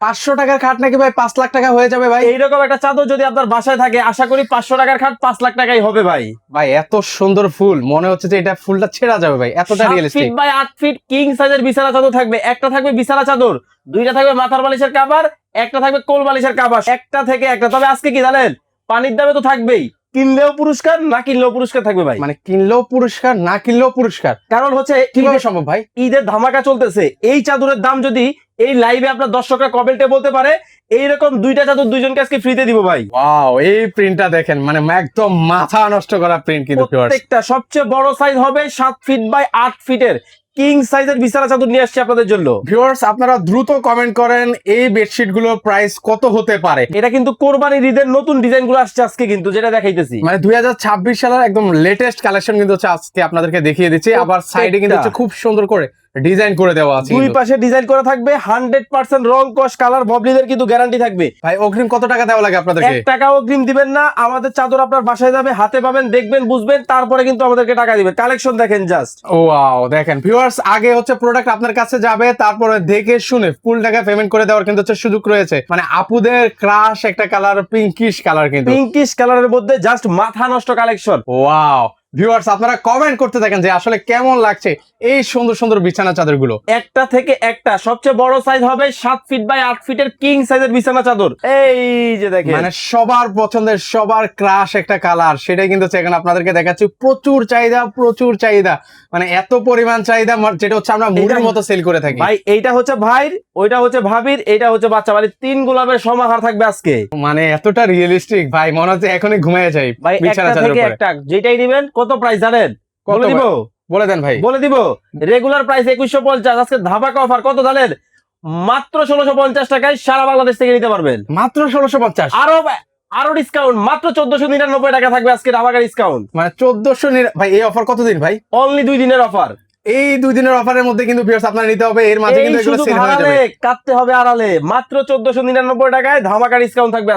500 টাকার খাট নাকি ভাই 5 লাখ টাকা হয়ে যাবে ভাই? এইরকম একটা চাদর যদি আপনার বাসায় থাকে, আশা করি 500 টাকার খাট 5 লাখ টাকাই হবে ভাই। ভাই এত সুন্দর ফুল, মনে হচ্ছে যে এটা ফুলটা ছেঁড়া যাবে ভাই, এতটা 7 realistic. Feet by 8 feet king সাইজের বিছানা চাদর থাকবে। একটা থাকবে বিছানা চাদর, দুইটা থাকবে মাথার বালিশের কভার, একটা থাকবে কোল বালিশের কভার, একটা থেকে একটা। তবে আজকে কি জানেন, পানির দামে তো থাকবেই, কিনলেও পুরস্কার না কিনলেও পুরস্কার থাকবে ভাই। মানে কিনলেও পুরস্কার না কিনলেও পুরস্কার, কারণ হচ্ছে কিভাবে সম্ভব ভাই? ঈদের ধামাকা চলতেছে। এই চাদরের দাম যদি এই লাইভে আপনার দর্শকরা কমেন্টে বলতে পারে, এইরকম দুইটা চাদর দুইজনকে আজকে ফ্রিতে দিব ভাই। ওয়াও, এই প্রিন্টটা দেখেন, মানে একদম মাথা নষ্ট করা প্রিন্ট কিন্তু viewers। প্রত্যেকটা সবচেয়ে বড় সাইজ হবে 7 ফিট বাই 8 ফিটের কিং সাইজের বিছানা চাদর নিয়ে আসছে আপনাদের জন্য। ভিউয়ার্স আপনারা দ্রুত কমেন্ট করেন এই বেডশিট গুলো প্রাইস কত হতে পারে। এটা কিন্তু কোরবানির ঈদের নতুন ডিজাইন গুলো আসছে আজকে, কিন্তু যেটা দেখাইতেছি মানে 2026 সালের একদম লেটেস্ট কালেকশন কিন্তু হচ্ছে আজকে আপনাদেরকে দেখিয়ে দিচ্ছি। আবার সাইডে কিন্তু হচ্ছে খুব সুন্দর করে ডিজাইন করে দেওয়া আছে দুই কিন্তু। পাশে ডিজাইন করা থাকবে, 100% রং কস কালার ববলিদের কিন্তু গ্যারান্টি থাকবে। ভাই অগ্রিম কত টাকা দেওয়া লাগে আপনাদেরকে? 1 টাকাও অগ্রিম দিবেন না, আমাদের চাদর আপনার বাসায় যাবে, হাতে পাবেন, দেখবেন, বুঝবেন, তারপরে কিন্তু আমাদেরকে টাকা দিবেন। কালেকশন দেখেন জাস্ট। ওয়াও দেখেন ভিউয়ার্স, আগে হচ্ছে প্রোডাক্ট আপনার কাছে যাবে, তারপরে দেখে শুনে ফুল টাকা পেমেন্ট করে দেওয়ার কিন্তু হচ্ছে সুযোগ রয়েছে। মানে আপুদের ক্রাশ একটা কালার, পিঙ্কিশ কালার কিন্তু, পিঙ্কিশ কালারের মধ্যে জাস্ট মাথা নষ্ট কালেকশন। ওয়াও ভিউয়ার্স আপনারা কমেন্ট করতে থাকেন যে আসলে কেমন লাগছে এই সুন্দর সুন্দর বিছানা চাদর গুলো। একটা থেকে একটা সবচেয়ে বড় সাইজ হবে 7 ফিট বাই 8 ফিটের কিং সাইজের বিছানা চাদর। এই যে দেখেন, মানে সবার পছন্দের, সবার ক্রাশ একটা কালার, সেটাই কিন্তু হচ্ছে এখন আপনাদেরকে দেখাচ্ছি। প্রচুর চাহিদা, প্রচুর চাহিদা, মানে এত পরিমাণ চাহিদা যেটা হচ্ছে আমরা মুড়ির মতো সেল করে থাকি ভাই। এইটা হচ্ছে ভাইর, ওইটা হচ্ছে ভাবির, এইটা হচ্ছে বাচ্চা বাড়ির, 3 গোলাপের সমাহার থাকবে আজকে। মানে এতটা রিয়েলিস্টিক ভাই, মনে হচ্ছে এখনই ঘুমিয়ে যাই ভাই বিছানা একটা চাদর থেকে উপরে। একটা যেটাই দিবেন, কত প্রাইস জানেন? কত বলে দিব, বলে দেন ভাই। বলে দিব। রেগুলার প্রাইস 2150, আজকে ধামাকা অফার কত জানেন? মাত্র 1650 টাকায় সারা বাংলাদেশ থেকে নিতে পারবেন। মাত্র 1650, আরো ডিসকাউন্ট, মাত্র 1499 টাকা থাকবে আজকে ধামাকা ডিসকাউন্ট। মানে 1400 ভাই। এই অফার কতদিন ভাই? অনলি 2 দিনের অফার। এই 2 দিনের অফারের মধ্যে কিন্তু ভিউয়ার্স আপনারা নিতে হবে, এর মাঝে কিন্তু এগুলো সেল হয়ে যাবে। কাটতে হবে আড়ালে। মাত্র 1499 টাকায় ধামাকা ডিসকাউন্ট থাকবে আজকে।